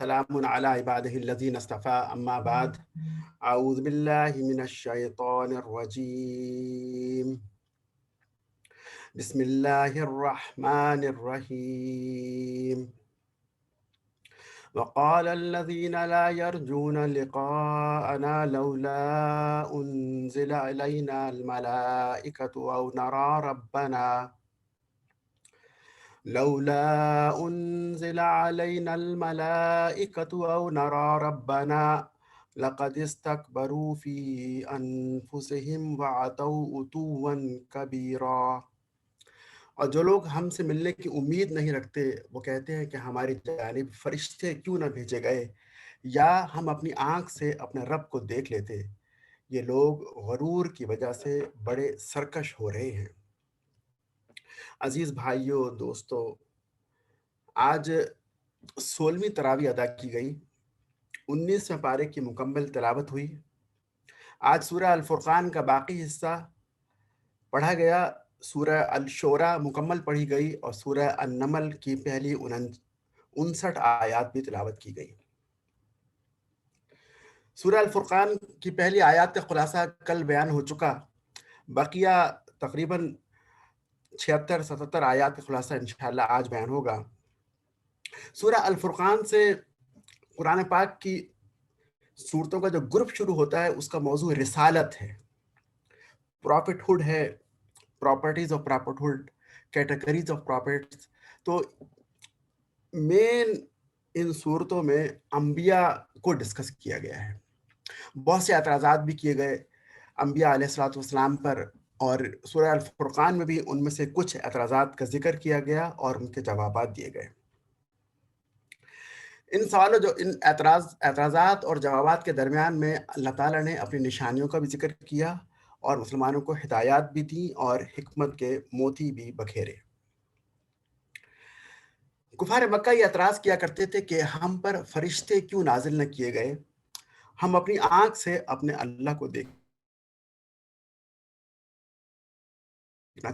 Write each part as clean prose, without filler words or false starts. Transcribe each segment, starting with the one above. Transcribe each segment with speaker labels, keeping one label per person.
Speaker 1: وسلام على عباده الذين اصطفى أما بعد أعوذ بالله من الشيطان الرجيم بسم الله الرحمن الرحيم وقال الذين لا يرجون لقاءنا لولا أنزل علينا الملائكة أو نرى ربنا لولا أنزل علينا الملائكة أو نرى ربنا لقد استكبروا في أنفسهم وعتوا عتوا كبيرا۔ اور جو لوگ ہم سے ملنے کی امید نہیں رکھتے وہ کہتے ہیں کہ ہماری جانب فرشتے کیوں نہ بھیجے گئے یا ہم اپنی آنکھ سے اپنے رب کو دیکھ لیتے۔ یہ لوگ غرور کی وجہ سے بڑے سرکش ہو رہے ہیں۔ عزیز بھائیوں دوستو، آج 16ویں تراویح ادا کی گئی، 19ویں پارے کی مکمل تلاوت ہوئی۔ آج سورہ الفرقان کا باقی حصہ پڑھا گیا، سورہ الشعرا مکمل پڑھی گئی اور سورہ النمل کی پہلی 59 آیات بھی تلاوت کی گئی۔ سورہ الفرقان کی پہلی آیات کا خلاصہ کل بیان ہو چکا، بقیہ تقریباً 76-77 آیات کا خلاصہ انشاءاللہ آج بیان ہوگا۔ سورہ الفرقان سے قرآن پاک کی صورتوں کا جو گروپ شروع ہوتا ہے اس کا موضوع رسالت ہے، پراپٹ ہوڈ ہے، properties of prophethood, categories of prophets. تو مین ان صورتوں میں انبیاء کو ڈسکس کیا گیا ہے، بہت سے اعتراضات بھی کیے گئے انبیاء علیہ السلام پر، اور سورہ الفرقان میں بھی ان میں سے کچھ اعتراضات کا ذکر کیا گیا اور ان کے جوابات دیے گئے۔ ان سوالوں ان اعتراضات اور جوابات کے درمیان میں اللہ تعالیٰ نے اپنی نشانیوں کا بھی ذکر کیا اور مسلمانوں کو ہدایات بھی دیں اور حکمت کے موتی بھی بکھیرے۔ کفار مکہ یہ اعتراض کیا کرتے تھے کہ ہم پر فرشتے کیوں نازل نہ کیے گئے، ہم اپنی آنکھ سے اپنے اللہ کو دیکھنا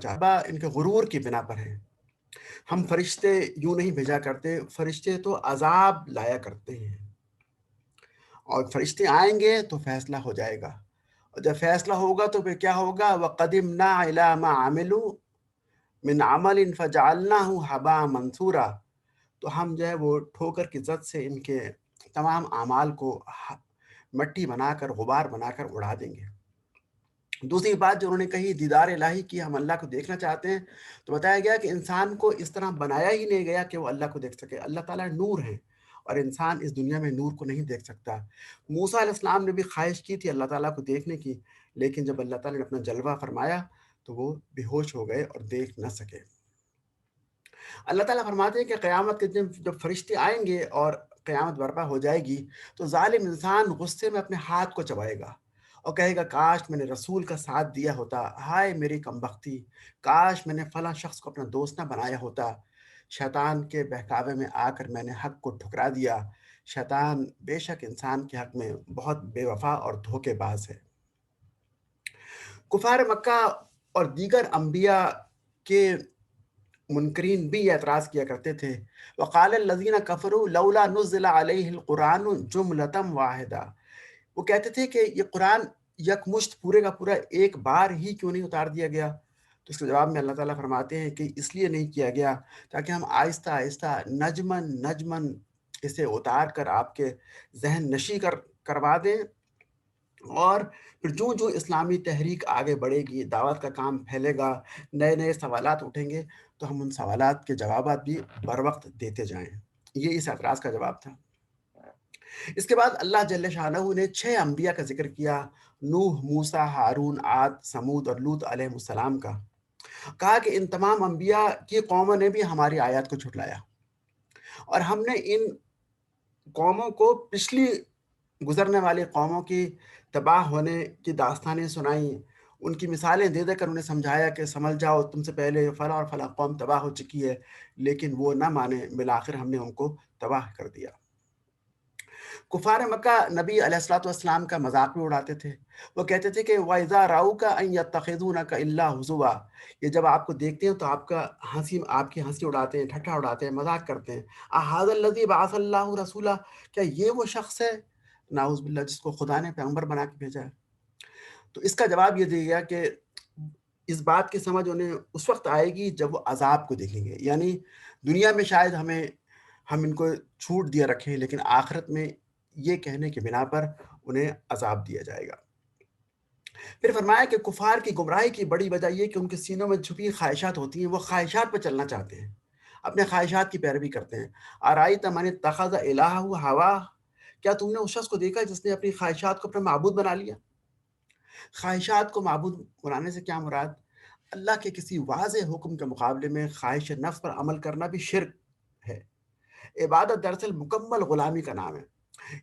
Speaker 1: چاہتے، ان کے غرور کی بنا پر ہے۔ ہم فرشتے یوں نہیں بھیجا کرتے، فرشتے تو عذاب لایا کرتے ہیں، اور فرشتے آئیں گے تو فیصلہ ہو جائے گا، اور جب فیصلہ ہوگا تو پھر کیا ہوگا؟ وَقَدِمْنَا إِلَىٰ مَا عَمِلُوا مِنْ عَمَلٍ فَجَعَلْنَاهُ هَبَاءً مَنْثُورًا، تو ہم جو ہے وہ ٹھوکر کی زد سے ان کے تمام اعمال کو مٹی بنا کر، غبار بنا کر اڑا دیں گے۔ دوسری بات جو انہوں نے کہی، دیدار الہی کی، ہم اللہ کو دیکھنا چاہتے ہیں، تو بتایا گیا کہ انسان کو اس طرح بنایا ہی نہیں گیا کہ وہ اللہ کو دیکھ سکے۔ اللہ تعالیٰ نور ہے اور انسان اس دنیا میں نور کو نہیں دیکھ سکتا۔ موسیٰ علیہ السلام نے بھی خواہش کی تھی اللہ تعالیٰ کو دیکھنے کی، لیکن جب اللہ تعالیٰ نے اپنا جلوہ فرمایا تو وہ بے ہوش ہو گئے اور دیکھ نہ سکے۔ اللہ تعالیٰ فرماتے ہیں کہ قیامت کے دن جب فرشتے آئیں گے اور قیامت برپا ہو جائے گی تو ظالم انسان غصے میں اپنے ہاتھ کو چبائے گا اور کہے گا کاش میں نے رسول کا ساتھ دیا ہوتا، ہائے میری کمبختی، کاش میں نے فلاں شخص کو اپنا دوست نہ بنایا ہوتا، شیطان کے بہکاوے میں آ کر میں نے حق کو ٹھکرا دیا۔ شیطان بے شک انسان کے حق میں بہت بے وفا اور دھوکے باز ہے۔ کفار مکہ اور دیگر انبیاء کے منکرین بھی اعتراض کیا کرتے تھے، وقال الذین کفروا لولا نزل علیہ القرآن جملۃ واحدہ، وہ کہتے تھے کہ یہ قرآن یکمشت پورے کا پورا ایک بار ہی کیوں نہیں اتار دیا گیا؟ تو اس کے جواب میں اللہ تعالیٰ فرماتے ہیں کہ اس لیے نہیں کیا گیا تاکہ ہم آہستہ آہستہ نجمن اسے اتار کر آپ کے ذہن نشی کروا دیں، اور پھر جو اسلامی تحریک آگے بڑھے گی، دعوت کا کام پھیلے گا، نئے سوالات اٹھیں گے تو ہم ان سوالات کے جوابات بھی بر وقت دیتے جائیں۔ یہ اس اعتراض کا جواب تھا۔ اس کے بعد اللہ جل شانہ نے 6 انبیاء کا ذکر کیا، نوح، موسیٰ، ہارون، عاد، سمود اور لوط علیہ السلام کا۔ کہا کہ ان تمام انبیاء کی قوموں نے بھی ہماری آیات کو جھٹلایا، اور ہم نے ان قوموں کو پچھلی گزرنے والی قوموں کی تباہ ہونے کی داستانیں سنائیں، ان کی مثالیں دے دے کر انہیں سمجھایا کہ سمجھ جاؤ تم سے پہلے فلاں اور فلاں قوم تباہ ہو چکی ہے، لیکن وہ نہ مانے، بالآخر ہم نے ان کو تباہ کر دیا۔ کفار مکہ نبی علیہ الصلوۃ والسلام کا مذاق بھی اڑاتے تھے. وہ کہتے تھے کہ وَإِذَا رَأَوْكَ أَن يَتَّخِذُونَكَ إِلَّا هُزُوًا، یہ جب آپ کو دیکھتے ہیں تو آپ کی ہنسی اڑاتے ہیں، ٹھٹھا اڑاتے ہیں، مذاق کرتے ہیں. أَهَٰذَا الَّذِي بَعَثَ اللَّهُ رَسُولًا، کیا یہ وہ شخص ہے نعوذ باللہ جس کو خدا نے پیغمبر بنا کے بھیجا ہے؟ تو اس کا جواب یہ دیا گیا کہ اس بات کی سمجھ انہیں اس وقت آئے گی جب وہ عذاب کو دیکھیں گے. یعنی دنیا میں شاید ہم ان کو چھوٹ دیا رکھیں، لیکن آخرت میں یہ کہنے کی بنا پر انہیں عذاب دیا جائے گا. پھر فرمایا کہ کفار کی گمراہی کی بڑی وجہ یہ کہ ان کے سینوں میں چھپی خواہشات ہوتی ہیں، وہ خواہشات پہ چلنا چاہتے ہیں، اپنے خواہشات کی پیروی کرتے ہیں. آرائیں من اتخذ الہہ ہوا، کیا تم نے اس شخص کو دیکھا جس نے اپنی خواہشات کو اپنا معبود بنا لیا؟ خواہشات کو معبود بنانے سے کیا مراد؟ اللہ کے کسی واضح حکم کے مقابلے میں خواہش نفس پر عمل کرنا بھی شرک ہے. عبادت دراصل مکمل غلامی کا نام ہے.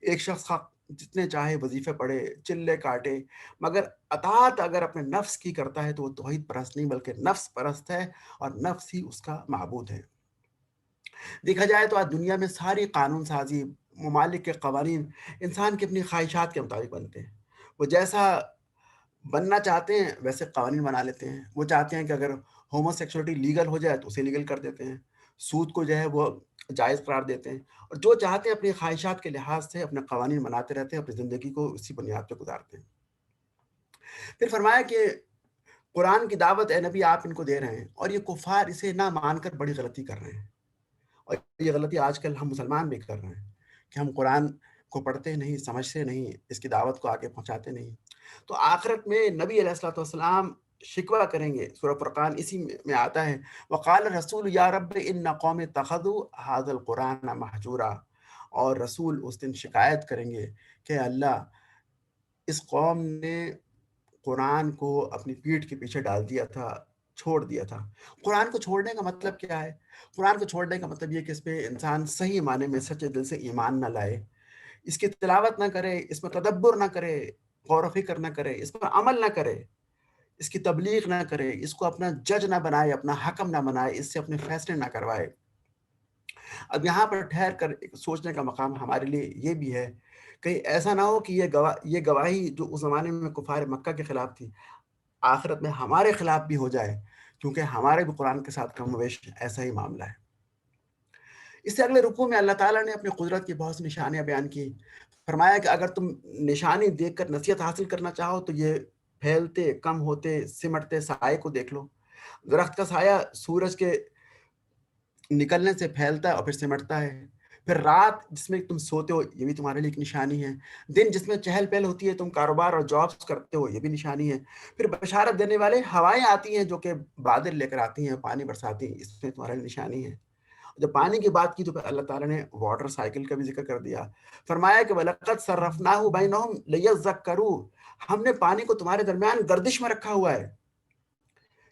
Speaker 1: ایک شخص جتنے چاہے وظیفے پڑھے، چلے کاٹے، مگر اطاعت اگر اپنے نفس کی کرتا ہے تو وہ توحید پرست نہیں بلکہ نفس پرست ہے، اور نفس ہی اس کا معبود ہے. دیکھا جائے تو آج دنیا میں ساری قانون سازی، ممالک کے قوانین انسان کی اپنی خواہشات کے مطابق بنتے ہیں. وہ جیسا بننا چاہتے ہیں ویسے قوانین بنا لیتے ہیں. وہ چاہتے ہیں کہ اگر ہومو سیکسولیٹی لیگل ہو جائے تو اسے لیگل کر دیتے ہیں، سود کو جو ہے وہ جائز قرار دیتے ہیں، اور جو چاہتے ہیں اپنی خواہشات کے لحاظ سے اپنے قوانین بناتے رہتے ہیں، اپنی زندگی کو اسی بنیاد پہ گزارتے ہیں. پھر فرمایا کہ قرآن کی دعوت اے نبی آپ ان کو دے رہے ہیں، اور یہ کفار اسے نہ مان کر بڑی غلطی کر رہے ہیں. اور یہ غلطی آج کل ہم مسلمان بھی کر رہے ہیں کہ ہم قرآن کو پڑھتے نہیں، سمجھتے نہیں، اس کی دعوت کو آگے پہنچاتے نہیں. تو آخرت میں نبی علیہ الصلوۃ والسلام شکوہ کریں گے. سورہ فرقان اسی میں آتا ہے، وقال الرسول یا رب ان قوم اتخذوا هذا القرآن مہجورا، اور رسول اس دن شکایت کریں گے کہ اللہ اس قوم نے قرآن کو اپنی پیٹھ کے پیچھے ڈال دیا تھا، چھوڑ دیا تھا. قرآن کو چھوڑنے کا مطلب کیا ہے؟ قرآن کو چھوڑنے کا مطلب یہ کہ اس پہ انسان صحیح معنی میں سچے دل سے ایمان نہ لائے، اس کی تلاوت نہ کرے، اس میں تدبر نہ کرے، غور و فکر نہ کرے، اس پر عمل نہ کرے، اس کی تبلیغ نہ کرے، اس کو اپنا جج نہ بنائے، اپنا حکم نہ بنائے، اس سے اپنے فیصلے نہ کروائے. اب یہاں پر ٹھہر کر ایک سوچنے کا مقام ہمارے لیے یہ بھی ہے، کہیں ایسا نہ ہو کہ یہ گواہی جو اس زمانے میں کفار مکہ کے خلاف تھی آخرت میں ہمارے خلاف بھی ہو جائے، کیونکہ ہمارے بھی قرآن کے ساتھ کم و بیش ایسا ہی معاملہ ہے. اس سے اگلے رکوع میں اللہ تعالیٰ نے اپنی قدرت کی بہت سی نشانیاں بیان کی. فرمایا کہ اگر تم نشانی دیکھ کر نصیحت حاصل کرنا چاہو تو یہ پھیلتے، کم ہوتے، سمٹتے سائے کو دیکھ لو. درخت کا سایہ سورج کے نکلنے سے پھیلتا ہے اور پھر سمٹتا ہے. پھر رات جس میں تم سوتے ہو یہ بھی تمہارے لیے ایک نشانی ہے. دن جس میں چہل پہل ہوتی ہے، تم کاروبار اور جابس کرتے ہو، یہ بھی نشانی ہے. پھر بشارت دینے والے ہوائیں آتی ہیں جو کہ بادل لے کر آتی ہیں، پانی برساتی ہیں، اس میں تمہارے لیے نشانی ہے. جب پانی کی بات کی تو پھر اللہ تعالیٰ نے واٹر سائیکل کا بھی ذکر کر دیا. فرمایا کہ وَلَقَدْ صَرَّفْنَاهُ بَيْنَهُمْ لِيَذَّكَّرُوا، ہم نے پانی کو تمہارے درمیان گردش میں رکھا ہوا ہے.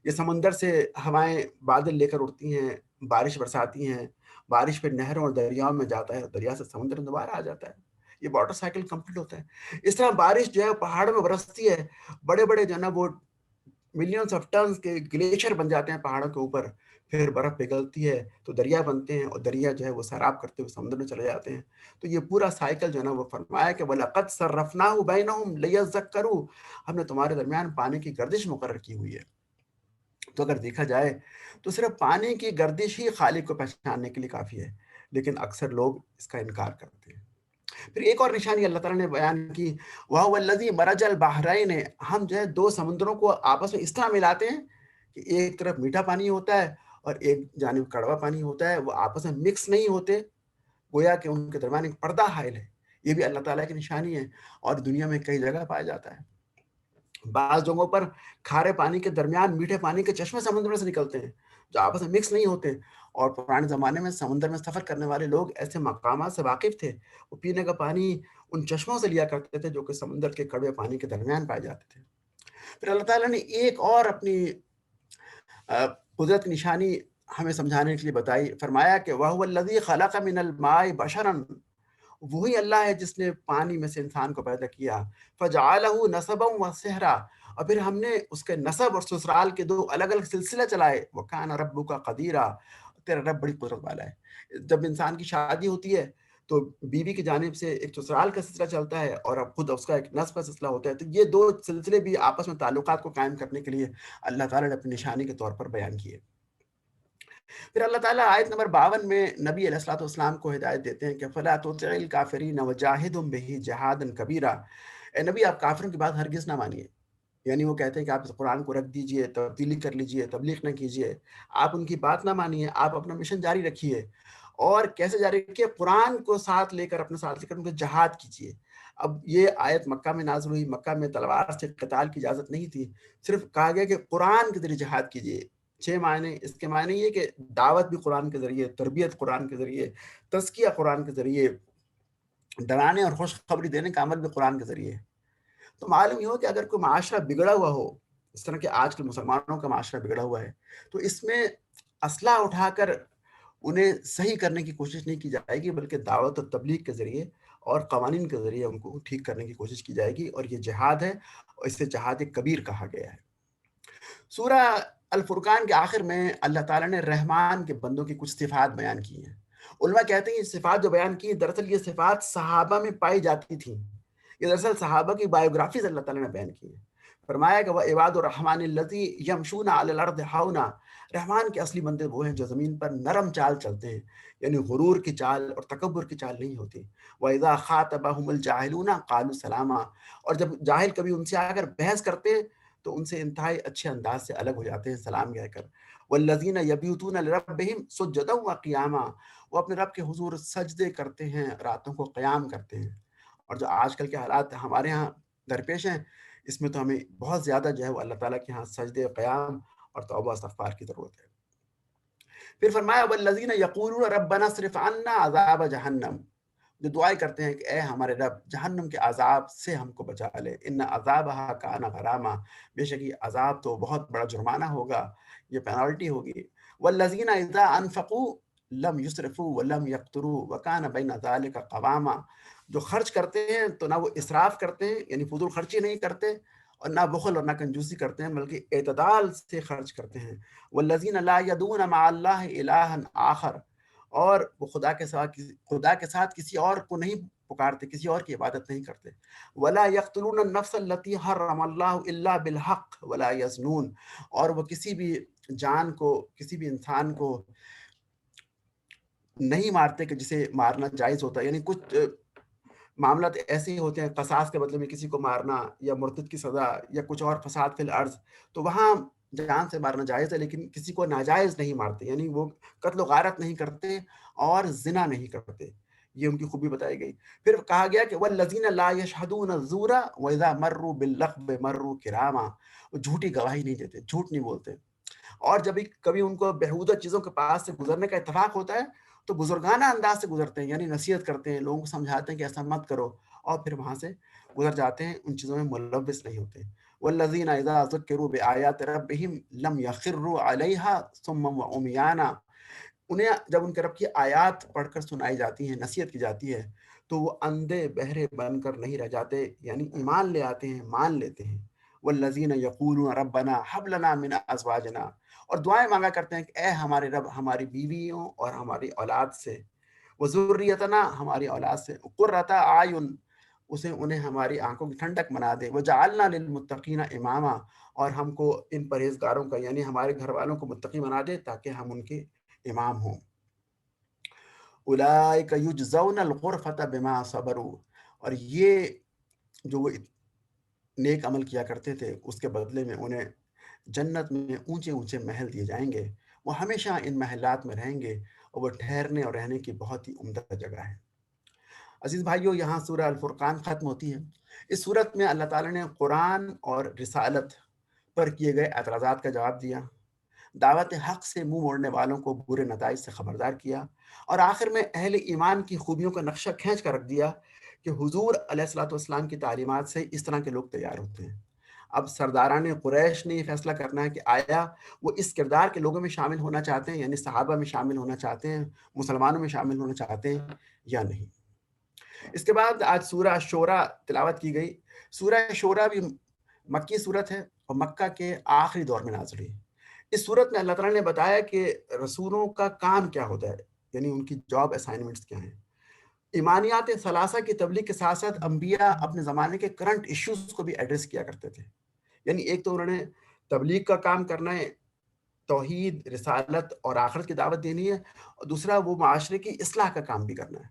Speaker 1: یہ سمندر سے ہوائیں بادل لے کر اڑتی ہیں، بارش برساتی ہیں، بارش پھر نہروں اور دریاؤں میں جاتا ہے، دریا سے سمندر میں دوبارہ آ جاتا ہے. یہ واٹر سائیکل کمپلیٹ ہوتا ہے. اس طرح بارش جو ہے پہاڑوں میں برستی ہے، بڑے بڑے جو ہے نا وہ ملینز آف ٹنز کے گلیشیئر بن جاتے ہیں پہاڑوں کے اوپر، پھر برف پگھلتی ہے تو دریا بنتے ہیں، اور دریا جو ہے وہ سیراب کرتے ہوئے سمندر میں چلے جاتے ہیں. تو یہ پورا سائیکل جو ہے نا وہ فرمایا کہ وَلَقَدْ صَرَّفْنَاهُ بَيْنَهُمْ لِيَذَّكَّرُوا، ہم نے تمہارے درمیان پانی کی گردش مقرر کی ہوئی ہے. تو اگر دیکھا جائے تو صرف پانی کی گردش ہی خالق کو پہچاننے کے لیے کافی ہے، لیکن اکثر لوگ اس کا انکار کرتے ہیں. پھر ایک اور نشانی اللہ تعالیٰ نے بیان کی، وَهُوَ الَّذِي مَرَجَ الْبَحْرَيْنِ، ہم جو ہے دو سمندروں کو آپس میں اس طرح ملاتے ہیں کہ ایک طرف میٹھا پانی ہوتا ہے اور ایک جانب کڑوا پانی ہوتا ہے، وہ آپس میں مکس نہیں ہوتے، گویا کہ ان کے درمیان ایک پردہ حائل ہے. یہ بھی اللہ تعالیٰ کی نشانی ہے اور دنیا میں کئی جگہ پایا جاتا ہے. بعض جگہوں پر کھارے پانی کے درمیان میٹھے پانی کے چشمے سمندر میں سے نکلتے ہیں جو آپس میں مکس نہیں ہوتے، اور پرانے زمانے میں سمندر میں سفر کرنے والے لوگ ایسے مقامات سے واقف تھے، وہ پینے کا پانی ان چشموں سے لیا کرتے تھے جو کہ سمندر کے کڑوے پانی کے درمیان پائے جاتے تھے. پھر اللہ تعالیٰ نے ایک اور اپنی قدرت کی نشانی ہمیں سمجھانے کے لیے بتائی. فرمایا کہ وَهُوَ الَّذِي خَلَقَ مِنَ الْمَاءِ بَشَرًا، وہی اللہ ہے جس نے پانی میں سے انسان کو پیدا کیا. فَجَعَلَهُ نَسَبًا وَسِحْرًا، اور پھر ہم نے اس کے نسب اور سسرال کے دو الگ الگ سلسلے چلائے. وَكَانَ رَبُّكَ قَدِيرًا، تیرا رب بڑی قدرت والا ہے. جب انسان کی شادی ہوتی ہے تو بیوی کی جانب سے ایک سسرال کا سلسلہ چلتا ہے اور اب خود اس کا ایک نسب کا سلسلہ ہوتا ہے. تو یہ دو سلسلے بھی آپس میں تعلقات کو قائم کرنے کے لیے اللہ تعالیٰ نے اپنی نشانی کے طور پر بیان کیے. پھر اللہ تعالیٰ آیت نمبر 52 میں نبی علیہ الصلوۃ والسلام کو ہدایت دیتے ہیں کہ فَلَا تُطِعِ الْكَافِرِينَ وَجَاهِدْهُمْ بِهِ جِهَادًا كَبِيرًا. اے نبی آپ کافروں کی بات ہرگز نہ مانیے. یعنی وہ کہتے ہیں کہ آپ اس قرآن کو رکھ دیجئے، تبدیلی کر لیجئے، تبلیغ نہ کیجئے. آپ ان کی بات نہ مانیے، آپ اپنا مشن جاری رکھیے. اور کیسے جاری رکھیے؟ قرآن کو ساتھ لے کر، اپنے ساتھ لے کر ان کو جہاد کیجئے. اب یہ آیت مکہ میں نازل ہوئی. مکہ میں تلوار سے قتال کی اجازت نہیں تھی، صرف کہا گیا کہ قرآن کے ذریعے جہاد کیجئے. 6 معنی. اس کے معنی یہ کہ دعوت بھی قرآن کے ذریعے، تربیت قرآن کے ذریعے، تزکیہ قرآن کے ذریعے، ڈرانے اور خوشخبری دینے کا عمل بھی قرآن کے ذریعے. تو معلوم یہ ہو کہ اگر کوئی معاشرہ بگڑا ہوا ہو، اس طرح کہ آج کے مسلمانوں کا معاشرہ بگڑا ہوا ہے، تو اس میں اسلحہ اٹھا کر انہیں صحیح کرنے کی کوشش نہیں کی جائے گی، بلکہ دعوت و تبلیغ کے ذریعے اور قوانین کے ذریعے ان کو ٹھیک کرنے کی کوشش کی جائے گی. اور یہ جہاد ہے، اور اسے جہاد کبیر کہا گیا ہے. سورہ الفرقان کے آخر میں اللہ تعالیٰ نے رحمان کے بندوں کی کچھ صفات بیان کی ہیں. علماء کہتے ہیں یہ صفات جو بیان کی، دراصل یہ صفات صحابہ میں پائی جاتی تھیں. یہ دراصل صحابہ کی بایوگرافیز اللہ تعالیٰ نے بیان کی ہیں. فرمایا کہ وَعِبَادُ الرَّحْمَٰنِ الَّذِي يَمْشُونَ عَلَى الْأَرْضِ هَوْنًا. رحمان کے اصلی بندے وہ ہیں جو زمین پر نرم چال چلتے ہیں، یعنی غرور کی چال اور تکبر کی چال نہیں ہوتی. وَإِذَا خَاطَبَهُمُ الْجَاهِلُونَ قَالُوا سَلَامًا. اور جب جاہل کبھی ان سے آ کر بحث کرتے ہیں تو ان سے انتہائی اچھے انداز سے الگ ہو جاتے ہیں سلام کہہ کر. وَالَّذِينَ يَبِيتُونَ لِرَبِّهِمْ سُجَّدًا وَقِيَامًا. وہ اپنے رب کے حضور سجدے کرتے ہیں، راتوں کو قیام کرتے ہیں. اور جو آج کل کے حالات ہمارے ہاں درپیش ہیں، اس میں تو ہمیں بہت زیادہ جو ہے وہ اللہ تعالیٰ کے ہاں سجدے، قیام اور توبہ استغفار کی ضرورت ہے. پھر فرمایا وَالَّذِينَ يَقُولُونَ رَبَّنَا اصْرِفْ عَنَّا عَذَابَ جَهَنَّمَ. جو دعائیں کرتے ہیں کہ اے ہمارے رب جہنم کے عذاب سے ہم کو بچا لے. ان عذابها کان غراما. بے شک یہ عذاب تو بہت بڑا جرمانہ ہوگا، یہ پینالٹی ہوگی. والذین اذا انفقوا لم یسرفوا ولم یقتروا وکان بین ذلک قواما. جو خرچ کرتے ہیں تو نہ وہ اسراف کرتے ہیں، یعنی فضول خرچی نہیں کرتے، اور نہ بخل اور نہ کنجوسی کرتے ہیں، بلکہ اعتدال سے خرچ کرتے ہیں. والذین لا یدعون مع اللہ الہا آخر. اور وہ خدا کے ساتھ کسی اور کو نہیں پکارتے، کسی اور کی عبادت نہیں کرتے. ولا یقتلون النفس التي حرم اللہ الا بالحق ولا یزنون. اور وہ کسی بھی جان کو، کسی بھی انسان کو نہیں مارتے کہ جسے مارنا جائز ہوتا ہے. یعنی کچھ معاملات ایسے ہی ہوتے ہیں، قصاص کے بدلے میں کسی کو مارنا یا مرتد کی سزا یا کچھ اور فساد فی الارض، تو وہاں جان سے مارنا جائز ہے، لیکن کسی کو ناجائز نہیں مارتے. یعنی وہ قتل و غارت نہیں کرتے اور زنا نہیں کرتے. یہ ان کی خوبی بتائی گئی. پھر کہا گیا کہ والذین لا یشہدون الزور واذا مروا باللغو مروا کراما. وہ جھوٹی گواہی نہیں دیتے، جھوٹ نہیں بولتے. اور جب کبھی ان کو بیہودہ چیزوں کے پاس سے گزرنے کا اتفاق ہوتا ہے تو بزرگانہ انداز سے گزرتے ہیں، یعنی نصیحت کرتے ہیں، لوگوں کو سمجھاتے ہیں کہ ایسا مت کرو، اور پھر وہاں سے گزر جاتے ہیں، ان چیزوں میں ملوث نہیں ہوتے. والذین اذا ذکروا بآیات ربہم لم یخروا علیہا صما وعمیانا. انہیں جب ان کے رب کی آیات پڑھ کر سنائی جاتی ہیں، نصیحت کی جاتی ہے، تو وہ اندھے بہرے بن کر نہیں رہ جاتے، یعنی ایمان لے آتے ہیں، مان لیتے ہیں. والذین یقولون ربنا هب لنا من ازواجنا. اور دعائیں مانگا کرتے ہیں کہ اے ہمارے رب ہماری بیویوں اور ہماری اولاد سے، وذریتنا ہماری اولاد سے، قرۃ اعین اسے انہیں ہماری آنکھوں کی ٹھنڈک بنا دے، وجعلنا للمتقین اماما. اور ہم کو ان پرہیزگاروں کا یعنی ہمارے گھر والوں کو متقی بنا دے تاکہ ہم ان کے امام ہوں. اولئک یجزون الغرفۃ بما صبروا. اور یہ جو وہ نیک عمل کیا کرتے تھے اس کے بدلے میں انہیں جنت میں اونچے اونچے محل دیے جائیں گے. وہ ہمیشہ ان محلات میں رہیں گے اور وہ ٹھہرنے اور رہنے کی بہت ہی عمدہ جگہ ہے. عزیز بھائیوں، یہاں سورہ الفرقان ختم ہوتی ہے. اس صورت میں اللہ تعالیٰ نے قرآن اور رسالت پر کیے گئے اعتراضات کا جواب دیا، دعوت حق سے منہ موڑنے والوں کو برے نتائج سے خبردار کیا، اور آخر میں اہل ایمان کی خوبیوں کا نقشہ کھینچ کر رکھ دیا کہ حضور علیہ الصلوۃ والسلام کی تعلیمات سے اس طرح کے لوگ تیار ہوتے ہیں. اب سرداران قریش نے یہ فیصلہ کرنا ہے کہ آیا وہ اس کردار کے لوگوں میں شامل ہونا چاہتے ہیں، یعنی صحابہ میں شامل ہونا چاہتے ہیں، مسلمانوں میں شامل ہونا چاہتے ہیں یا نہیں. اس کے بعد آج سورہ شورہ تلاوت کی گئی. سورہ شورہ بھی مکی صورت ہے اور مکہ کے آخری دور میں نازل ہوئی. اس صورت میں اللہ تعالیٰ نے بتایا کہ رسولوں کا کام کیا ہوتا ہے، یعنی ان کی جاب اسائنمنٹس کیا ہیں. ایمانیات ثلاثہ کی تبلیغ کے ساتھ ساتھ انبیاء اپنے زمانے کے کرنٹ ایشوز کو بھی ایڈریس کیا کرتے تھے. یعنی ایک تو انہوں نے تبلیغ کا کام کرنا ہے، توحید، رسالت اور آخرت کی دعوت دینی ہے، اور دوسرا وہ معاشرے کی اصلاح کا کام بھی کرنا ہے.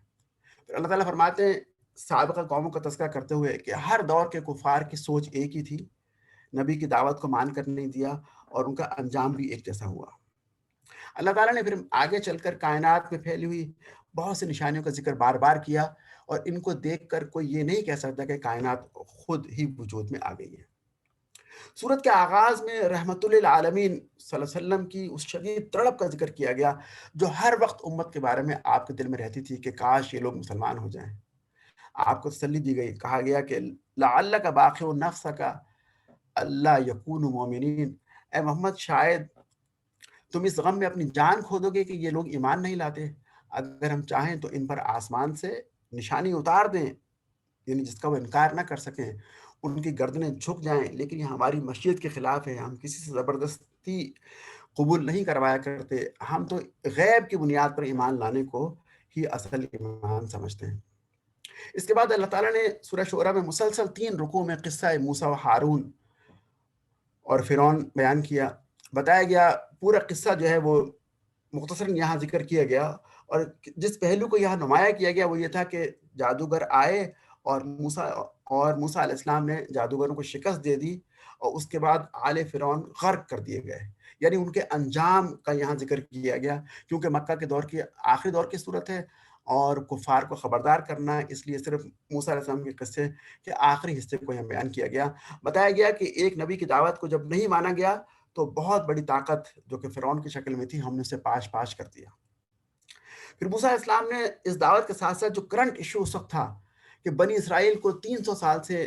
Speaker 1: پھر اللہ تعالیٰ فرماتے ہیں سابقہ قوموں کا تذکرہ کرتے ہوئے کہ ہر دور کے کفار کی سوچ ایک ہی تھی، نبی کی دعوت کو مان کر نہیں دیا، اور ان کا انجام بھی ایک جیسا ہوا. اللہ تعالیٰ نے پھر آگے چل کر کائنات میں پھیلی ہوئی بہت سی نشانیوں کا ذکر بار بار کیا، اور ان کو دیکھ کر کوئی یہ نہیں کہہ سکتا کہ کائنات خود ہی وجود میں آ گئی ہے. سورت کے آغاز میں رحمت للعالمین صلی اللہ علیہ وسلم کی اس شدید تڑپ کا ذکر کیا گیا جو ہر وقت امت کے بارے میں آپ کے دل میں رہتی تھی کہ کاش یہ لوگ مسلمان ہو جائیں. آپ کو تسلی دی گئی، کہا گیا کہ لعلک باخع نفسک اللہ یکون مومنین، اے محمد شاید تم اس غم میں اپنی جان کھو دو گے کہ یہ لوگ ایمان نہیں لاتے. اگر ہم چاہیں تو ان پر آسمان سے نشانی اتار دیں، یعنی جس کا وہ انکار نہ کر سکیں، ان کی گردنیں جھک جائیں، لیکن یہ ہماری مشیت کے خلاف ہے، ہم کسی سے زبردستی قبول نہیں کروایا کرتے، ہم تو غیب کی بنیاد پر ایمان لانے کو ہی اصل ایمان سمجھتے ہیں. اس کے بعد اللہ تعالیٰ نے سورہ شعراء میں مسلسل 3 رکوع میں قصہ موسیٰ و ہارون اور فرعون بیان کیا. بتایا گیا پورا قصہ جو ہے وہ مختصراً یہاں ذکر کیا گیا، اور جس پہلو کو یہاں نمایاں کیا گیا وہ یہ تھا کہ جادوگر آئے اور موسیٰ علیہ السلام نے جادوگروں کو شکست دے دی، اور اس کے بعد آل فرعون غرق کر دیے گئے. یعنی ان کے انجام کا یہاں ذکر کیا گیا، کیونکہ مکہ کے دور کی آخری دور کی صورت ہے اور کفار کو خبردار کرنا ہے، اس لیے صرف موسیٰ علیہ السلام کے قصے کے آخری حصے کو یہاں بیان کیا گیا. بتایا گیا کہ ایک نبی کی دعوت کو جب نہیں مانا گیا تو بہت بڑی طاقت جو کہ فرعون کی شکل میں تھی ہم نے اسے پاش پاش کر دیا. پھر موسیٰ علیہ السلام نے اس دعوت کے ساتھ ساتھ جو کرنٹ ایشو اس وقت تھا کہ بنی اسرائیل کو 300 سال سے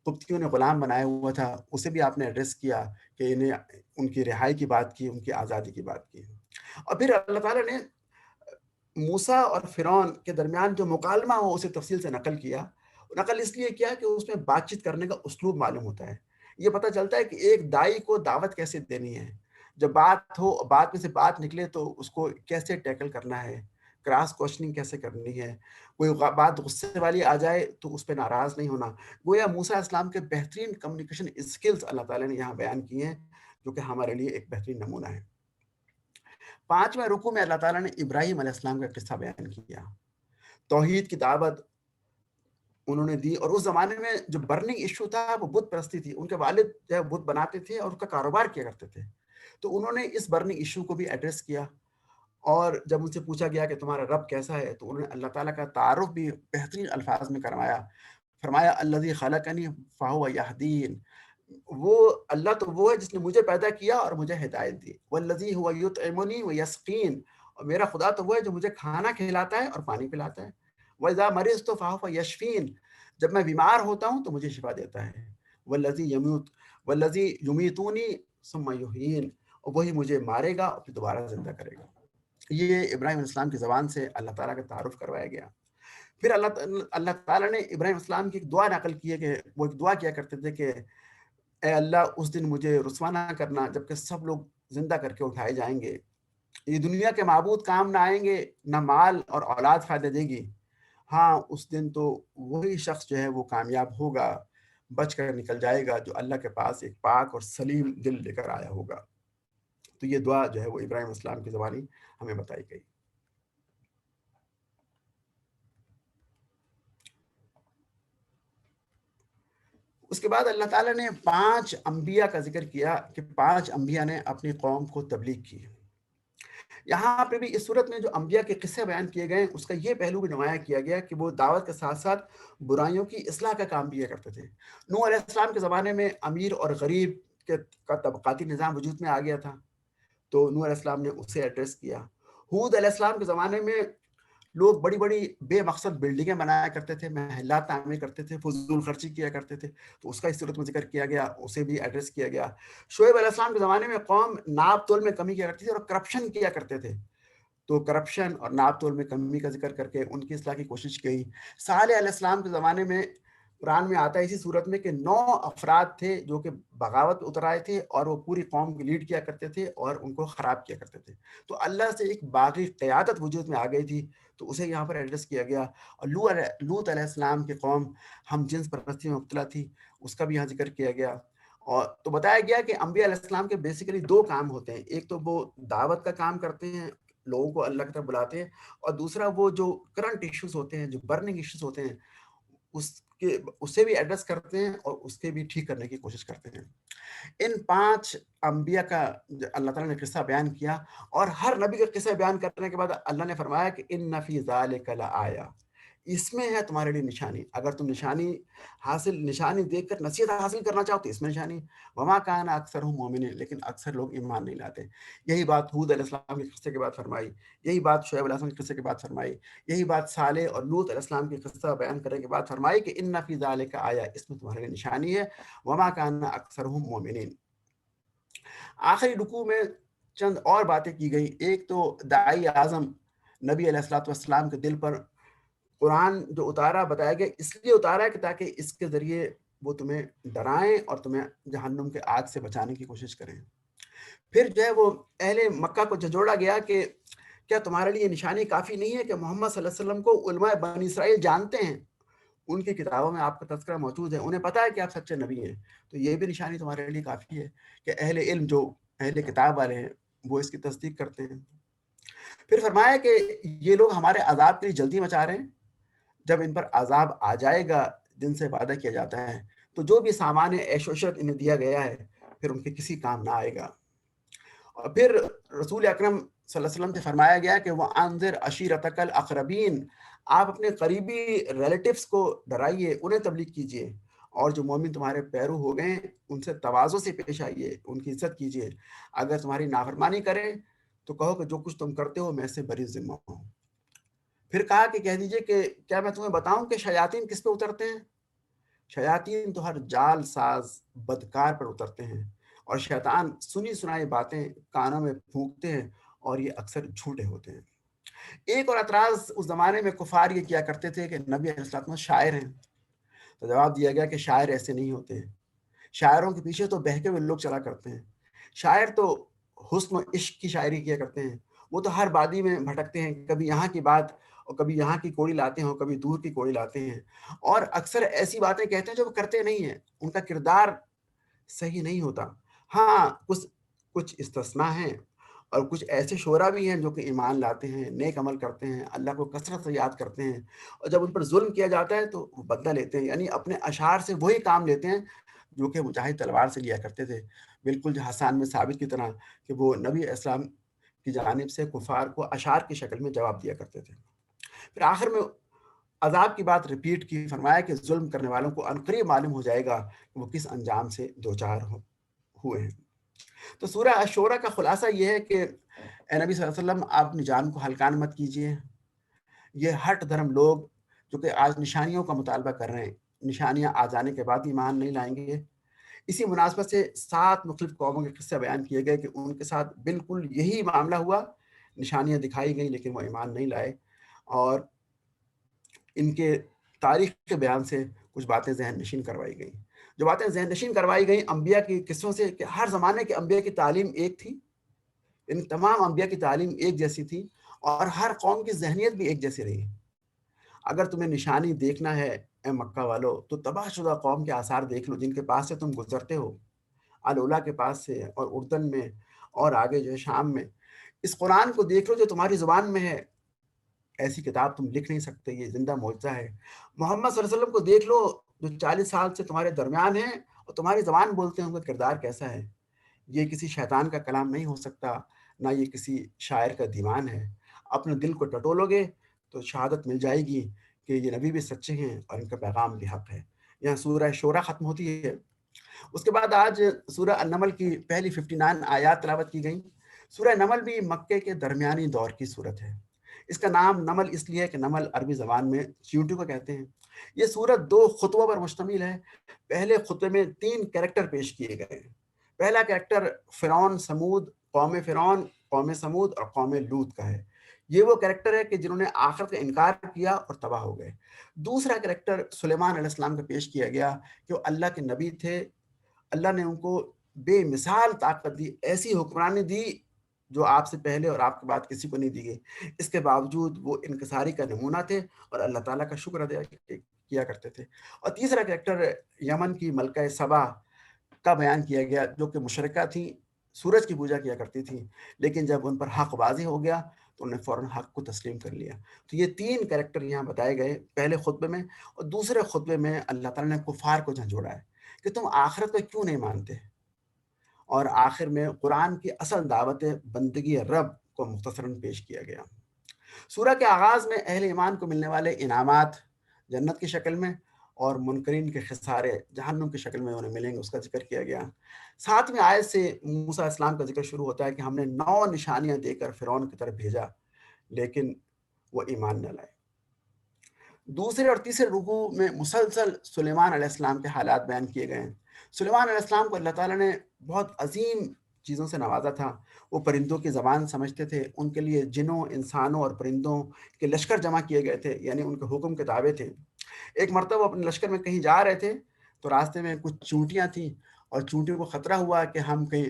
Speaker 1: قبطیوں نے غلام بنایا ہوا تھا، اسے بھی آپ نے ایڈریس کیا کہ انہیں ان کی رہائی کی بات کی، ان کی آزادی کی بات کی. اور پھر اللہ تعالیٰ نے موسیٰ اور فرعون کے درمیان جو مکالمہ ہو اسے تفصیل سے نقل کیا. نقل اس لیے کیا کہ اس میں بات چیت کرنے کا اسلوب معلوم ہوتا ہے. یہ پتہ چلتا ہے کہ ایک دائی کو دعوت کیسے دینی ہے، جب بات ہو، بات میں سے بات نکلے تو اس کو کیسے ٹیکل کرنا ہے، کراس کوشچننگ کیسے کرنی ہے، کوئی بات غصے والی آ جائے تو اس پہ ناراض نہیں ہونا. گویا موسیٰ علیہ السلام کے بہترین کمیونیکیشن اسکلز اللہ تعالیٰ نے یہاں بیان کیے ہیں، جو کہ ہمارے لیے ایک بہترین نمونہ ہے. 5ویں رکوع میں اللہ تعالیٰ نے ابراہیم علیہ السلام کا قصہ بیان کیا. توحید کی دعوت انہوں نے دی، اور اس زمانے میں جو برننگ ایشو تھا وہ بت پرستی تھی. ان کے والد جو ہے بت بناتے تھے اور اس کا کاروبار کیا کرتے تھے، تو انہوں نے اس برننگ ایشو کو بھی ایڈریس کیا. اور جب ان سے پوچھا گیا کہ تمہارا رب کیسا ہے تو انہوں نے اللہ تعالیٰ کا تعارف بھی بہترین الفاظ میں کروایا. فرمایا الذی خلقنی فہو یہدین، وہ اللہ تو وہ ہے جس نے مجھے پیدا کیا اور مجھے ہدایت دی. والذی هو یطعمنی ویسقین، اور میرا خدا تو وہ ہے جو مجھے کھانا کھلاتا ہے اور پانی پلاتا ہے. وَإِذَا مَرِضْتُ فَهُوَ يَشْفِينِ، جب میں بیمار ہوتا ہوں تو مجھے شفا دیتا ہے. والذی یمیتونی ثم یحیین، اور وہی مجھے مارے گا اور پھر دوبارہ زندہ کرے گا. یہ ابراہیم علیہ السلام کی زبان سے اللہ تعالیٰ کا تعارف کروایا گیا. پھر اللہ تعالیٰ نے ابراہیم علیہ السلام کی ایک دعا نقل کی ہے کہ وہ ایک دعا کیا کرتے تھے کہ اے اللہ اس دن مجھے رسوا نہ کرنا جبکہ سب لوگ زندہ کر کے اٹھائے جائیں گے. یہ دنیا کے معبود کام نہ آئیں گے، نہ مال اور اولاد فائدہ دے گی. ہاں اس دن تو وہی شخص جو ہے وہ کامیاب ہوگا، بچ کر نکل جائے گا جو اللہ کے پاس ایک پاک اور سلیم دل لے کر آیا ہوگا. تو یہ دعا جو ہے وہ ابراہیم علیہ السلام کی زبانی ہمیں بتائی گئی. اس کے بعد اللہ تعالیٰ نے 5 انبیاء کا ذکر کیا کہ 5 انبیاء نے اپنی قوم کو تبلیغ کی. یہاں پہ بھی اس صورت میں جو انبیاء کے قصے بیان کیے گئے اس کا یہ پہلو بھی نمایاں کیا گیا کہ وہ دعوت کے ساتھ ساتھ برائیوں کی اصلاح کا کام بھی کیا کرتے تھے. نوح علیہ السلام کے زمانے میں امیر اور غریب کا طبقاتی نظام وجود میں آ گیا تھا، تو نوح علیہ السلام نے اسے ایڈریس کیا. ہود علیہ السلام کے زمانے میں لوگ بڑی بڑی بے مقصد بلڈنگیں بنایا کرتے تھے، محلات تعمیر کرتے تھے، فضول خرچی کیا کرتے تھے، تو اس کا اس صورت میں ذکر کیا گیا، اسے بھی ایڈریس کیا گیا. شعیب علیہ السلام کے زمانے میں قوم ناپ تول میں کمی کیا کرتی تھی اور کرپشن کیا کرتے تھے، تو کرپشن اور ناپ تول میں کمی کا ذکر کر کے ان کی اصلاح کی کوشش کی. صالح علیہ السلام کے زمانے میں قرآن میں آتا ہے اسی صورت میں کہ 9 افراد تھے جو کہ بغاوت اتر آئے تھے اور وہ پوری قوم کی لیڈ کیا کرتے تھے اور ان کو خراب کیا کرتے تھے. تو اللہ سے ایک باغی قیادت وجود میں آ گئی تھی، تو اسے یہاں پر ایڈریس کیا گیا. اور لوط علیہ السلام کی قوم ہم جنس پرستی میں مبتلا تھی، اس کا بھی یہاں ذکر کیا گیا. اور تو بتایا گیا کہ انبیاء علیہ السلام کے بیسیکلی 2 کام ہوتے ہیں. ایک تو وہ دعوت کا کام کرتے ہیں، لوگوں کو اللہ کی طرف بلاتے ہیں، اور دوسرا وہ جو کرنٹ ایشوز ہوتے ہیں، جو برننگ ایشوز ہوتے ہیں، اسے بھی ایڈریس کرتے ہیں اور اس کے بھی ٹھیک کرنے کی کوشش کرتے ہیں. ان 5 انبیاء کا اللہ تعالیٰ نے قصہ بیان کیا، اور ہر نبی کا قصہ بیان کرنے کے بعد اللہ نے فرمایا کہ ان فی ذالک لآیہ، اس میں ہے تمہارے لیے نشانی. اگر تم نشانی دیکھ کر نصیحت حاصل کرنا چاہو تو اس میں نشانی. وما کان اکثرهم مؤمنین، لیکن اکثر لوگ ایمان نہیں لاتے. یہی بات ہود علیہ السلام کے قصے کے بعد فرمائی، یہی بات شعیب علیہ السلام کے قصے کے بعد فرمائی، یہی بات صالح اور لوط علیہ السلام کے قصہ بیان کرنے کے بعد فرمائی کہ ان فی ذالک آیہ، اس میں تمہارے لیے نشانی ہے. وما کان اکثرهم مؤمنین. آخری رکوع میں چند اور باتیں کی گئی. ایک تو داعی اعظم نبی علیہ السلام کے دل پر قرآن جو اتارا، بتایا گیا اس لیے اتارا ہے کہ تاکہ اس کے ذریعے وہ تمہیں ڈرائیں اور تمہیں جہنم کے آگ سے بچانے کی کوشش کریں. پھر جو ہے وہ اہل مکہ کو جھنجھوڑا گیا کہ کیا تمہارے لیے نشانی کافی نہیں ہے کہ محمد صلی اللہ علیہ وسلم کو علماء بنی اسرائیل جانتے ہیں، ان کی کتابوں میں آپ کا تذکرہ موجود ہے، انہیں پتہ ہے کہ آپ سچے نبی ہیں، تو یہ بھی نشانی تمہارے لیے کافی ہے کہ اہل علم جو اہل کتاب والے ہیں وہ اس کی تصدیق کرتے ہیں. پھر فرمایا کہ یہ لوگ ہمارے عذاب کے لیے جلدی مچا رہے ہیں، جب ان پر عذاب آ جائے گا جن سے وعدہ کیا جاتا ہے تو جو بھی سامان عیش و عشرت انہیں دیا گیا ہے پھر ان کے کسی کام نہ آئے گا. اور پھر رسول اکرم صلی اللہ علیہ وسلم سے فرمایا گیا کہ وہ انذر عشیرتک الاقربین، آپ اپنے قریبی ریلیٹیوز کو ڈرائیے، انہیں تبلیغ کیجیے، اور جو مومن تمہارے پیرو ہو گئے ہیں ان سے تواضع سے پیش آئیے، ان کی عزت کیجیے. اگر تمہاری نافرمانی کریں تو کہو کہ جو کچھ تم کرتے ہو میں سے بری ذمہ ہوں. پھر کہا کہ کہہ دیجئے کہ کیا میں تمہیں بتاؤں کہ شیاطین کس پہ اترتے ہیں؟ شیاطین تو ہر جال ساز بدکار پر اترتے ہیں، اور شیطان سنی سنائی باتیں کانوں میں پھونکتے ہیں اور یہ اکثر جھوٹے ہوتے ہیں. ایک اور اعتراض اس زمانے میں کفار یہ کیا کرتے تھے کہ نبی علیہ السلام شاعر ہیں، تو جواب دیا گیا کہ شاعر ایسے نہیں ہوتے ہیں. شاعروں کے پیچھے تو بہکے ہوئے لوگ چلا کرتے ہیں. شاعر تو حسن و عشق کی شاعری کیا کرتے ہیں، وہ تو ہر وادی میں بھٹکتے ہیں، کبھی یہاں کی بات اور کبھی یہاں کی کوڑی لاتے ہیں اور کبھی دور کی کوڑی لاتے ہیں، اور اکثر ایسی باتیں کہتے ہیں جو وہ کرتے نہیں ہیں. ان کا کردار صحیح نہیں ہوتا. ہاں کچھ استثناء ہیں، اور کچھ ایسے شعراء بھی ہیں جو کہ ایمان لاتے ہیں، نیک عمل کرتے ہیں، اللہ کو کثرت سے یاد کرتے ہیں، اور جب ان پر ظلم کیا جاتا ہے تو وہ بدلہ لیتے ہیں. یعنی اپنے اشعار سے وہی کام لیتے ہیں جو کہ مجاہد تلوار سے لیا کرتے تھے، بالکل جو حسان میں ثابت کی طرح کہ وہ نبی اسلام کی جانب سے کفار کو اشعار کی شکل میں جواب دیا کرتے تھے. پھر آخر میں عذاب کی بات ریپیٹ کی، فرمایا کہ ظلم کرنے والوں کو عنقریب معلوم ہو جائے گا کہ وہ کس انجام سے دوچار ہوئے ہیں. تو سورہ الشعرا کا خلاصہ یہ ہے کہ اے نبی صلی اللہ علیہ وسلم، آپ اپنی جان کو ہلکان مت کیجیے. یہ ہٹ دھرم لوگ جو کہ آج نشانیوں کا مطالبہ کر رہے ہیں، نشانیاں آ جانے کے بعد ایمان نہیں لائیں گے. اسی مناسبت سے 7 مختلف قوموں کے قصے بیان کیے گئے کہ ان کے ساتھ بالکل یہی معاملہ ہوا، نشانیاں دکھائی گئیں لیکن وہ ایمان نہیں لائے. اور ان کے تاریخ کے بیان سے کچھ باتیں ذہن نشین کروائی گئیں. جو باتیں ذہن نشین کروائی گئیں انبیاء کی قصوں سے کہ ہر زمانے کے انبیاء کی تعلیم ایک تھی، ان تمام انبیاء کی تعلیم ایک جیسی تھی، اور ہر قوم کی ذہنیت بھی ایک جیسی رہی. اگر تمہیں نشانی دیکھنا ہے اے مکہ والو تو تباہ شدہ قوم کے آثار دیکھ لو جن کے پاس سے تم گزرتے ہو، الولا کے پاس سے اور اردن میں اور آگے جو ہے شام میں. اس قرآن کو دیکھ لو جو تمہاری زبان میں ہے، ایسی کتاب تم لکھ نہیں سکتے، یہ زندہ معجزہ ہے. محمد صلی اللہ علیہ وسلم کو دیکھ لو جو 40 سال سے تمہارے درمیان ہیں اور تمہاری زبان بولتے ہیں، ان کا کردار کیسا ہے. یہ کسی شیطان کا کلام نہیں ہو سکتا، نہ یہ کسی شاعر کا دیوان ہے. اپنے دل کو ٹٹولو گے تو شہادت مل جائے گی کہ یہ نبی بھی سچے ہیں اور ان کا پیغام بھی حق ہے. یہاں سورہ شورہ ختم ہوتی ہے. اس کے بعد آج سورہ النمل کی پہلی 59 آیات تلاوت کی گئیں. سورہ نمل بھی مکے کے درمیانی دور کی صورت ہے. اس کا نام نمل اس لیے ہے کہ نمل عربی زبان میں چیونٹی کو کہتے ہیں. یہ سورت 2 خطبوں پر مشتمل ہے. پہلے خطبے میں 3 کریکٹر پیش کیے گئے. پہلا کریکٹر فرعون سمود، قوم فرعون، قوم سمود اور قوم لوط کا ہے. یہ وہ کریکٹر ہے کہ جنہوں نے آخرت کا انکار کیا اور تباہ ہو گئے۔ دوسرا کریکٹر سلیمان علیہ السلام کا پیش کیا گیا کہ وہ اللہ کے نبی تھے، اللہ نے ان کو بے مثال طاقت دی، ایسی حکمرانی دی جو آپ سے پہلے اور آپ کے بعد کسی کو نہیں دی گئی۔ اس کے باوجود وہ انکساری کا نمونہ تھے اور اللہ تعالیٰ کا شکر ادا کیا کرتے تھے۔ اور تیسرا کریکٹر یمن کی ملکہ سبا کا بیان کیا گیا، جو کہ مشرکہ تھیں، سورج کی پوجا کیا کرتی تھیں، لیکن جب ان پر حق واضح ہو گیا تو انہوں نے فوراً حق کو تسلیم کر لیا۔ تو یہ تین کریکٹر یہاں بتائے گئے پہلے خطبے میں، اور دوسرے خطبے میں اللہ تعالیٰ نے کفار کو جھنجھوڑا ہے کہ تم آخرت کو کیوں نہیں مانتے، اور آخر میں قرآن کی اصل دعوت بندگی رب کو مختصراً پیش کیا گیا۔ سورہ کے آغاز میں اہل ایمان کو ملنے والے انعامات جنت کی شکل میں اور منکرین کے خسارے جہنم کی شکل میں انہیں ملیں گے، اس کا ذکر کیا گیا۔ 7ویں آیت سے موسیٰ علیہ السلام کا ذکر شروع ہوتا ہے کہ ہم نے 9 نشانیاں دے کر فرعون کی طرف بھیجا، لیکن وہ ایمان نہ لائے۔ دوسرے اور تیسرے رکوع میں مسلسل سلیمان علیہ السلام کے حالات بیان کیے گئے ہیں۔ سلیمان علیہ السلام کو اللہ تعالیٰ نے بہت عظیم چیزوں سے نوازا تھا۔ وہ پرندوں کی زبان سمجھتے تھے، ان کے لیے جنوں، انسانوں اور پرندوں کے لشکر جمع کیے گئے تھے، یعنی ان کے حکم کے تابع تھے۔ ایک مرتبہ اپنے لشکر میں کہیں جا رہے تھے تو راستے میں کچھ چونٹیاں تھیں، اور چونٹیوں کو خطرہ ہوا کہ ہم کہیں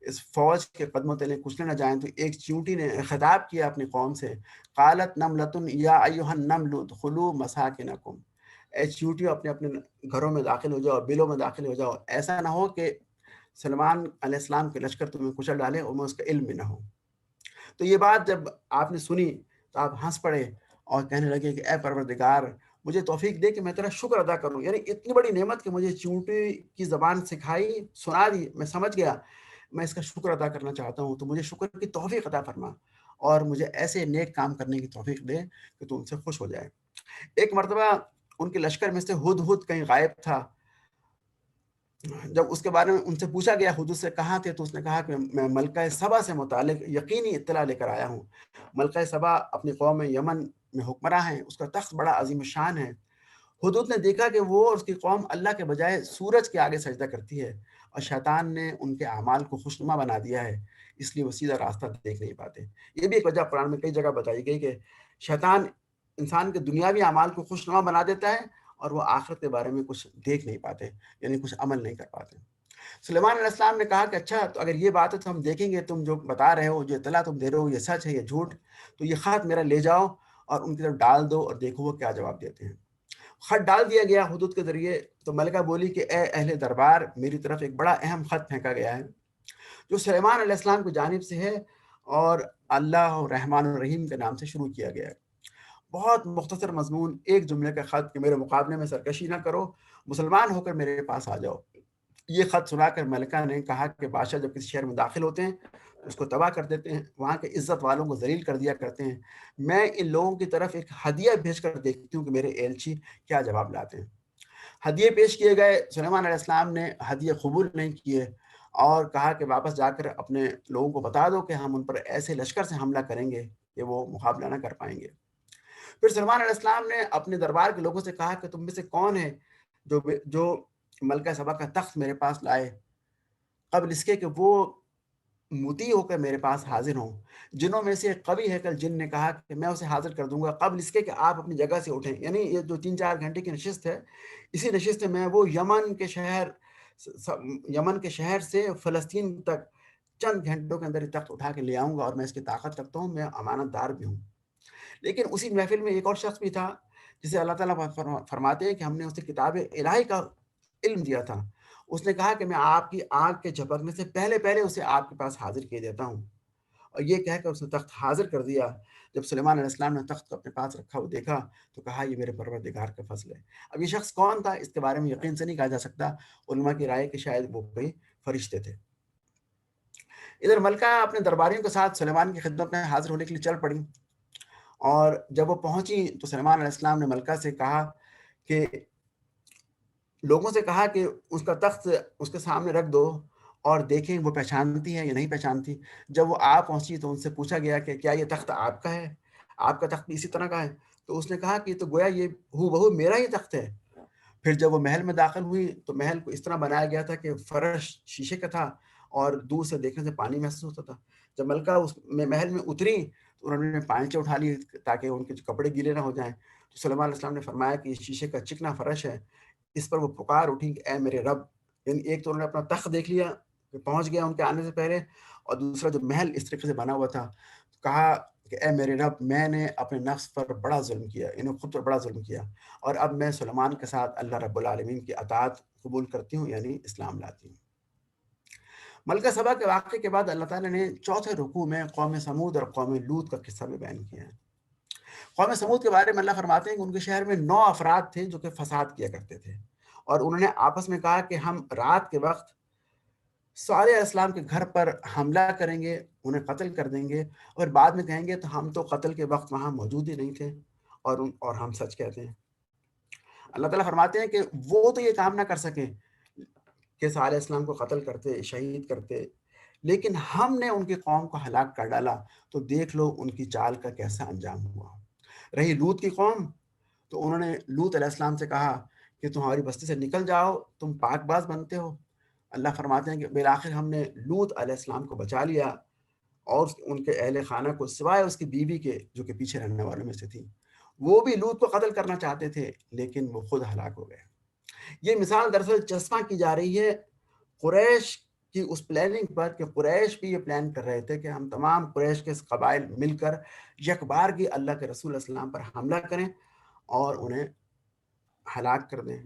Speaker 1: اس فوج کے قدموں تلے کچلے نہ جائیں، تو ایک چونٹی نے خطاب کیا اپنی قوم سے، قالت نملۃ یا ایھا النمل ادخلوا مساکنکم، اے چونٹیوں اپنے اپنے گھروں میں داخل ہو جاؤ، بلوں میں داخل ہو جاؤ، ایسا نہ ہو کہ سلمان علیہ السلام کے لشکر تمہیں کچل ڈالے اور میں اس کا علم بھی نہ ہو۔ تو یہ بات جب آپ نے سنی تو آپ ہنس پڑے اور کہنے لگے کہ اے پروردگار، مجھے توفیق دے کہ میں تیرا شکر ادا کروں، یعنی اتنی بڑی نعمت کہ مجھے چونٹی کی زبان سکھائی، سنا دی، میں سمجھ گیا، میں اس کا شکر ادا کرنا چاہتا ہوں، تو مجھے شکر کی توفیق عطا فرما اور مجھے ایسے نیک کام کرنے کی توفیق دے کہ تو ان سے خوش ہو جائے۔ ایک مرتبہ ان کے لشکر میں سے ہدہد کہیں غائب تھا۔ جب اس کے بارے میں ان سے پوچھا گیا ہدہد سے کہاں تھے، تو اس نے کہا کہ میں ملکہ سبا سے متعلق یقینی اطلاع لے کر آیا ہوں۔ ملکہ سبا اپنی قوم یمن میں حکمراں ہیں، اس کا تخت بڑا عظیم شان ہے۔ ہدہد نے دیکھا کہ وہ اور اس کی قوم اللہ کے بجائے سورج کے آگے سجدہ کرتی ہے، اور شیطان نے ان کے اعمال کو خوشنما بنا دیا ہے، اس لیے وہ سیدھا راستہ دیکھ نہیں پاتے۔ یہ بھی ایک وجہ قرآن میں کئی جگہ بتائی گئی کہ شیطان انسان کے دنیاوی اعمال کو خوشنما بنا دیتا ہے اور وہ آخرت کے بارے میں کچھ دیکھ نہیں پاتے، یعنی کچھ عمل نہیں کر پاتے۔ سلیمان علیہ السلام نے کہا کہ اچھا، تو اگر یہ بات ہے تو ہم دیکھیں گے، تم جو بتا رہے ہو، جو اطلاع تم دے رہے ہو، یہ سچ ہے یا جھوٹ، تو یہ خط میرا لے جاؤ اور ان کی طرف ڈال دو اور دیکھو وہ کیا جواب دیتے ہیں۔ خط ڈال دیا گیا ہدہد کے ذریعے، تو ملکہ بولی کہ اے اہل دربار، میری طرف ایک بڑا اہم خط پھینکا گیا ہے جو سلیمان علیہ السلام کی جانب سے ہے، اور اللہ رحمان الرحیم کے نام سے شروع کیا گیا ہے۔ بہت مختصر مضمون، ایک جملے کا خط کہ میرے مقابلے میں سرکشی نہ کرو، مسلمان ہو کر میرے پاس آ جاؤ۔ یہ خط سنا کر ملکہ نے کہا کہ بادشاہ جب کسی شہر میں داخل ہوتے ہیں تو اس کو تباہ کر دیتے ہیں، وہاں کے عزت والوں کو ذلیل کر دیا کرتے ہیں، میں ان لوگوں کی طرف ایک ہدیہ بھیج کر دیکھتی ہوں کہ میرے ایلچی کیا جواب لاتے ہیں۔ ہدیے پیش کیے گئے، سلیمان علیہ السلام نے ہدیے قبول نہیں کیے اور کہا کہ واپس جا کر اپنے لوگوں کو بتا دو کہ ہم ان پر ایسے لشکر سے حملہ کریں گے کہ وہ مقابلہ نہ کر پائیں گے۔ پھر سلیمان علیہ السلام نے اپنے دربار کے لوگوں سے کہا کہ تم میں سے کون ہے جو ملکہ سبا کا تخت میرے پاس لائے قبل اس کے کہ وہ مطیع ہو کر میرے پاس حاضر ہوں۔ جنوں میں سے قوی ہے کل جن نے کہا کہ میں اسے حاضر کر دوں گا قبل اس کے کہ آپ اپنی جگہ سے اٹھیں، یعنی یہ جو 3-4 گھنٹے کی نشست ہے، اسی نشست میں وہ یمن کے شہر سے فلسطین تک چند گھنٹوں کے اندر یہ تخت اٹھا کے لے آؤں گا، اور میں اس کی طاقت رکھتا ہوں، میں امانت دار بھی ہوں۔ لیکن اسی محفل میں ایک اور شخص بھی تھا جسے اللہ تعالیٰ فرماتے ہیں کہ ہم نے اسے کتاب الہی کا علم دیا تھا۔ اس نے کہا کہ میں آپ کی آنکھ کے جھپکنے سے پہلے پہلے اسے آپ کے پاس حاضر کیے دیتا ہوں، اور یہ کہہ کر اس نے تخت حاضر کر دیا۔ جب سلیمان علیہ السلام نے تخت کو اپنے پاس رکھا، وہ دیکھا تو کہا یہ میرے پروردگار کا فضل ہے۔ اب یہ شخص کون تھا اس کے بارے میں یقین سے نہیں کہا جا سکتا، علماء کی رائے کہ شاید وہ کوئی فرشتے تھے۔ ادھر ملکہ اپنے درباریوں کے ساتھ سلیمان کی خدمت میں حاضر ہونے کے لیے چل پڑی، اور جب وہ پہنچی تو سلیمان علیہ السلام نے ملکہ سے کہا کہ لوگوں سے کہا کہ اس کا تخت اس کے سامنے رکھ دو اور دیکھیں وہ پہچانتی ہے یا نہیں پہچانتی۔ جب وہ آ پہنچی تو ان سے پوچھا گیا کہ کیا یہ تخت آپ کا ہے، آپ کا تخت بھی اسی طرح کا ہے؟ تو اس نے کہا کہ تو گویا یہ ہو بہو میرا ہی تخت ہے۔ پھر جب وہ محل میں داخل ہوئی تو محل کو اس طرح بنایا گیا تھا کہ فرش شیشے کا تھا اور دور سے دیکھنے سے پانی محسوس ہوتا تھا۔ جب ملکہ اس محل میں اتری تو انہوں نے پائنچیں اٹھا لی تاکہ ان کے جو کپڑے گیلے نہ ہو جائیں. تو سلیمان علیہ السلام نے فرمایا کہ یہ شیشے کا چکنا فرش ہے. اس پر وہ پکار اٹھی کہ اے میرے رب. یعنی ایک تو انہوں نے اپنا تخت دیکھ لیا کہ پہنچ گیا ان کے آنے سے پہلے, اور دوسرا جو محل اس طریقے سے بنا ہوا تھا, کہا کہ اے میرے رب, میں نے اپنے نفس پر بڑا ظلم کیا, انہیں خود پر بڑا ظلم کیا, اور اب میں سلیمان کے ساتھ اللہ رب العالمین کی اطاعت قبول کرتی ہوں, یعنی اسلام لاتی ہوں. ملکہ سبا کے واقعے کے بعد اللہ تعالیٰ نے چوتھے رکوع میں قوم سمود اور قوم لوط کا قصہ بھی بیان کیا ہے. قوم سمود کے بارے میں اللہ فرماتے ہیں کہ ان کے شہر میں 9 افراد تھے جو کہ فساد کیا کرتے تھے, اور انہوں نے آپس میں کہا کہ ہم رات کے وقت صالح علیہ السلام کے گھر پر حملہ کریں گے, انہیں قتل کر دیں گے, اور بعد میں کہیں گے تو ہم تو قتل کے وقت وہاں موجود ہی نہیں تھے, اور ہم سچ کہتے ہیں. اللہ تعالیٰ فرماتے ہیں کہ وہ تو یہ کام نہ کر سکیں کہ صالح علیہ السلام کو قتل کرتے, شہید کرتے, لیکن ہم نے ان کی قوم کو ہلاک کر ڈالا, تو دیکھ لو ان کی چال کا کیسا انجام ہوا. رہی لوط کی قوم, تو انہوں نے لوط علیہ السلام سے کہا کہ تمہاری بستی سے نکل جاؤ, تم پاک باز بنتے ہو. اللہ فرماتے ہیں کہ بالآخر ہم نے لوط علیہ السلام کو بچا لیا, اور ان کے اہل خانہ کو, سوائے اس کی بیوی کے جو کہ پیچھے رہنے والوں میں سے تھی. وہ بھی لوط کو قتل کرنا چاہتے تھے, لیکن وہ خود ہلاک ہو گئے. یہ مثال دراصل چسپاں کی جا رہی ہے قریش کی اس پلاننگ پر, کہ قریش بھی یہ پلان کر رہے تھے کہ ہم تمام قریش کے قبائل مل کر یکبار کی اللہ کے رسول علیہ السلام پر حملہ کریں اور انہیں ہلاک کر دیں.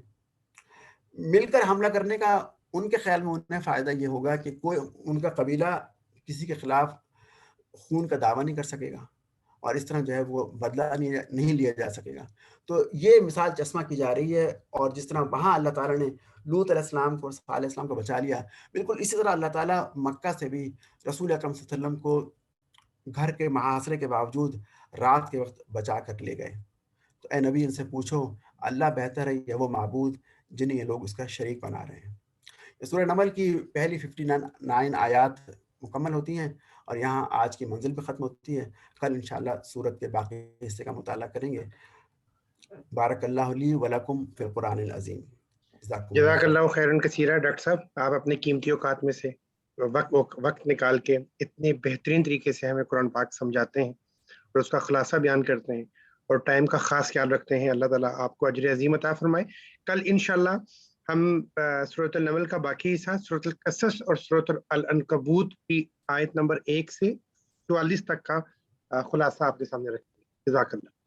Speaker 1: مل کر حملہ کرنے کا ان کے خیال میں انہیں فائدہ یہ ہوگا کہ کوئی ان کا قبیلہ کسی کے خلاف خون کا دعویٰ نہیں کر سکے گا, اور اس طرح جو ہے وہ بدلہ نہیں لیا جا سکے گا. تو یہ مثال چشمہ کی جا رہی ہے, اور جس طرح وہاں اللہ تعالیٰ نے لوط علیہ السلام کو, صالح علیہ السلام کو بچا لیا, بالکل اسی طرح اللہ تعالیٰ مکہ سے بھی رسول اکرم صلی اللہ علیہ وسلم کو گھر کے محاصرے کے باوجود رات کے وقت بچا کر لے گئے. تو اے نبی, ان سے پوچھو اللہ بہتر ہے یا وہ معبود جنہیں یہ لوگ اس کا شریک بنا رہے ہیں. سورہ نمل کی پہلی 59 آیات مکمل ہوتی ہیں, اور یہاں آج کی منزل بھی ختم ہوتی ہے. کل انشاءاللہ سورت کے باقی حصے کا مطالعہ کریں گے. بارک اللہ لی ولکم فی القرآن العظیم.
Speaker 2: جزاک اللہ خیرن کثیرہ. ڈاکٹر صاحب, آپ اپنے قیمتی اوقات میں سے وقت نکال کے اتنے بہترین طریقے سے ہمیں قرآن پاک سمجھاتے ہیں اور اس کا خلاصہ بیان کرتے ہیں, اور ٹائم کا خاص خیال رکھتے ہیں. اللہ تعالیٰ آپ کو اجر عظیم عطا فرمائے. کل انشاءاللہ ہم سورۃ النمل کا باقی حصہ, سورۃ القصص اور سورۃ العنکبوت کی آیت نمبر 1 سے 44 تک کا خلاصہ آپ کے سامنے رکھتے ہیں. جزاک اللہ.